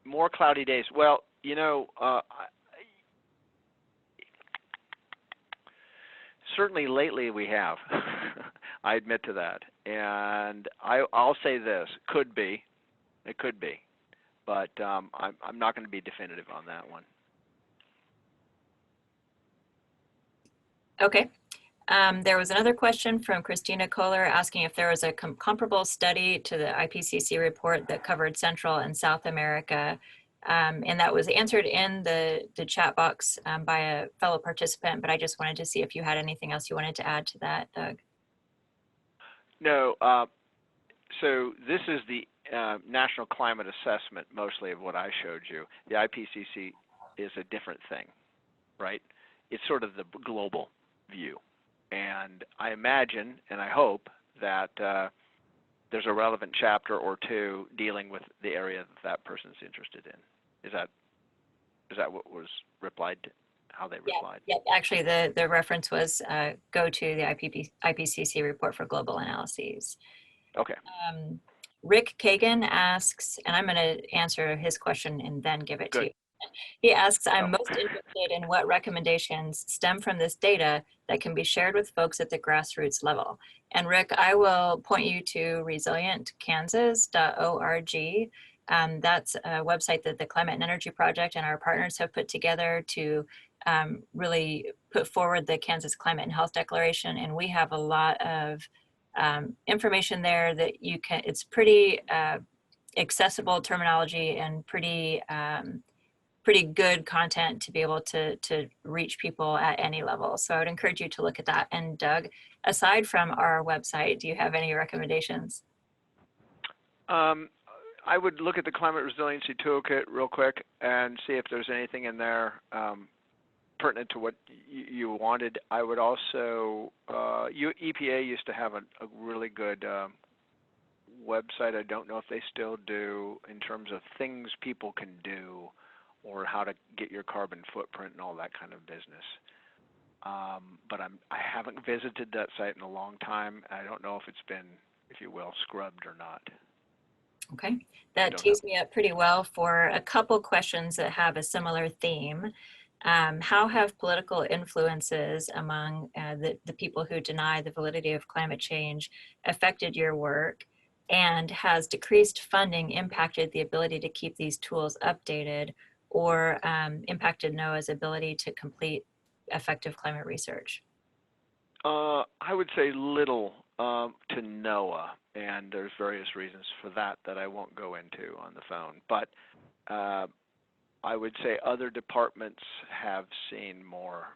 More cloudy days. Well, you know, certainly lately we have. I admit to that. And I'll say this, could be. It could be. But I'm not going to be definitive on that one. Okay. There was another question from Christina Kohler asking if there was a comparable study to the IPCC report that covered Central and South America. And that was answered in the chat box by a fellow participant, but I just wanted to see if you had anything else you wanted to add to that, Doug. No, so this is the National Climate Assessment, mostly of what I showed you. The IPCC is a different thing, right? It's sort of the global view. And I imagine, and I hope, that there's a relevant chapter or two dealing with the area that person's interested in. Is that what was replied to, how they replied? Yeah, actually the reference was go to the IPCC report for global analyses. Okay. Rick Kagan asks, and I'm going to answer his question and then give it to you. He asks, I'm most interested in what recommendations stem from this data that can be shared with folks at the grassroots level. And Rick, I will point you to resilientkansas.org. That's a website that the Climate and Energy Project and our partners have put together to really put forward the Kansas Climate and Health Declaration. And we have a lot of information there that you can, it's pretty accessible terminology and pretty good content to be able to reach people at any level. So I would encourage you to look at that. And Doug, aside from our website, do you have any recommendations? I would look at the Climate Resiliency Toolkit real quick and see if there's anything in there pertinent to what you wanted. I would also, EPA used to have a really good website. I don't know if they still do in terms of things people can do or how to get your carbon footprint and all that kind of business. But I haven't visited that site in a long time. I don't know if it's been, if you will, scrubbed or not. Okay, that tees me up pretty well for a couple questions that have a similar theme. How have political influences among the people who deny the validity of climate change affected your work? And has decreased funding impacted the ability to keep these tools updated or impacted NOAA's ability to complete effective climate research? I would say little to NOAA, and there's various reasons for that that I won't go into on the phone. But I would say other departments have seen more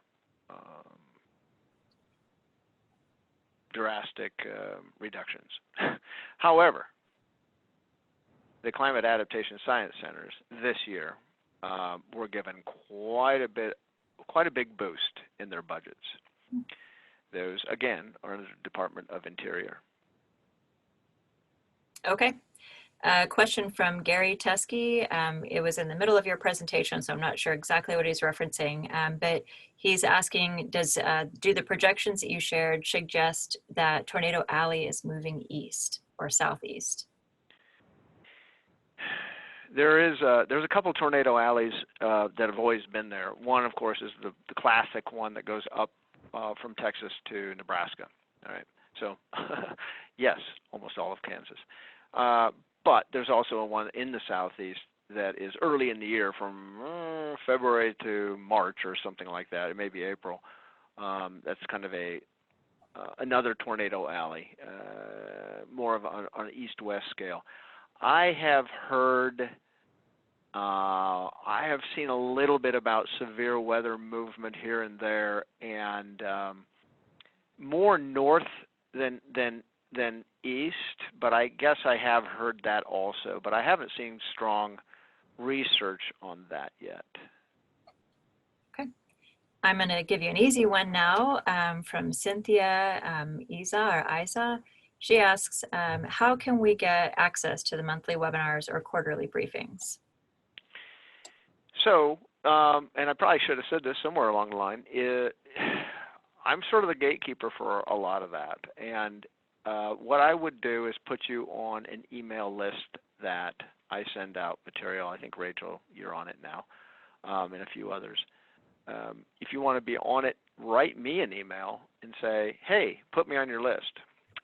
drastic reductions. However, the Climate Adaptation Science Centers this year were given quite a big boost in their budgets. Those, again, are in the Department of Interior. Okay. Question from Gary Teskey. It was in the middle of your presentation, so I'm not sure exactly what he's referencing, but he's asking, do the projections that you shared suggest that Tornado Alley is moving east or southeast? There's a couple tornado alleys that have always been there. One, of course, is the classic one that goes up from Texas to Nebraska. All right, so yes, almost all of Kansas. But there's also a one in the southeast that is early in the year, from February to March or something like that. It may be April. That's kind of another tornado alley, more of on an east-west scale. I have heard, I have seen a little bit about severe weather movement here and there, and more north than east, but I guess I have heard that also, but I haven't seen strong research on that yet. Okay. I'm going to give you an easy one now from Cynthia Isa. She asks, how can we get access to the monthly webinars or quarterly briefings? So, and I probably should have said this somewhere along the line, I'm sort of the gatekeeper for a lot of that. And what I would do is put you on an email list that I send out material. I think, Rachel, you're on it now, and a few others. If you want to be on it, write me an email and say, hey, put me on your list.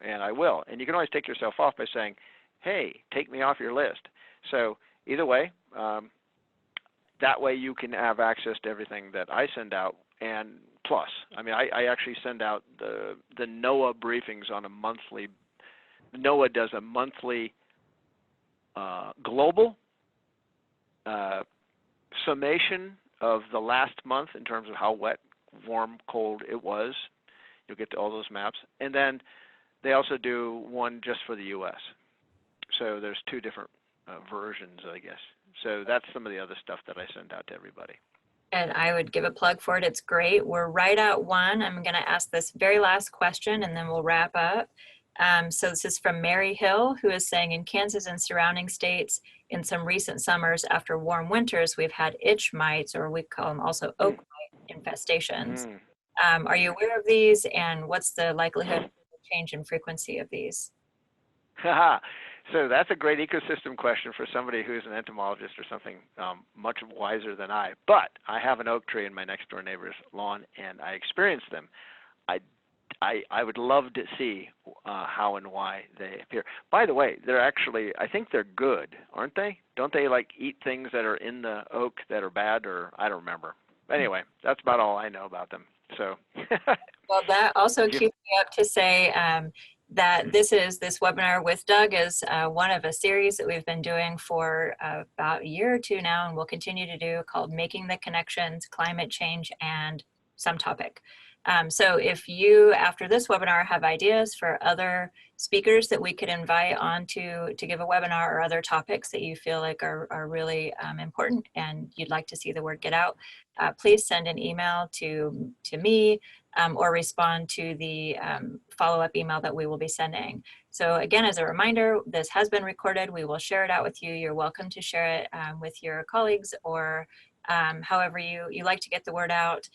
And I will. And you can always take yourself off by saying, hey, take me off your list. So either way, that way you can have access to everything that I send out. And plus, I mean, I actually send out the NOAA briefings on a monthly. NOAA does a monthly global summation of the last month in terms of how wet, warm, cold it was. You'll get to all those maps. And then they also do one just for the U.S. So there's two different versions, I guess. So that's some of the other stuff that I send out to everybody. And I would give a plug for it. It's great. We're right at one. I'm going to ask this very last question and then we'll wrap up. So this is from Mary Hill, who is saying, in Kansas and surrounding states, in some recent summers after warm winters, we've had itch mites, or we call them also oak mite infestations. Are you aware of these, and what's the likelihood of a change in frequency of these? So that's a great ecosystem question for somebody who's an entomologist or something much wiser than I. But I have an oak tree in my next door neighbor's lawn, and I experienced them. I would love to see how and why they appear. By the way, they're actually, I think they're good, aren't they? Don't they like eat things that are in the oak that are bad, or I don't remember. Anyway, that's about all I know about them. So. Well, that also keeps me up to say that this webinar with Doug is one of a series that we've been doing for about a year or two now, and we'll continue to do, called Making the Connections, Climate Change, and some topic. So if you, after this webinar, have ideas for other speakers that we could invite on to give a webinar, or other topics that you feel like are really important and you'd like to see the word get out, please send an email to me or respond to the follow-up email that we will be sending. So again, as a reminder, this has been recorded. We will share it out with you. You're welcome to share it with your colleagues or however you like to get the word out.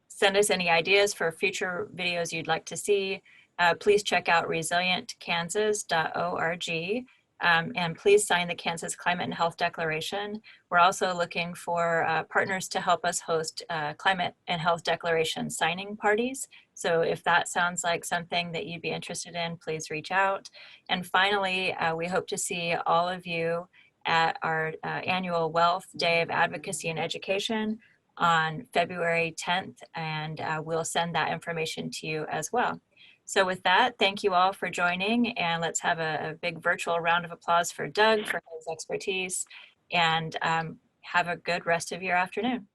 Send us any ideas for future videos you'd like to see. Please check out resilientkansas.org. And please sign the Kansas Climate and Health Declaration. We're also looking for partners to help us host climate and health declaration signing parties. So if that sounds like something that you'd be interested in, please reach out. And finally, we hope to see all of you at our annual Wealth Day of Advocacy and Education on February 10th, and we'll send that information to you as well. So with that, thank you all for joining, and let's have a big virtual round of applause for Doug for his expertise, and have a good rest of your afternoon.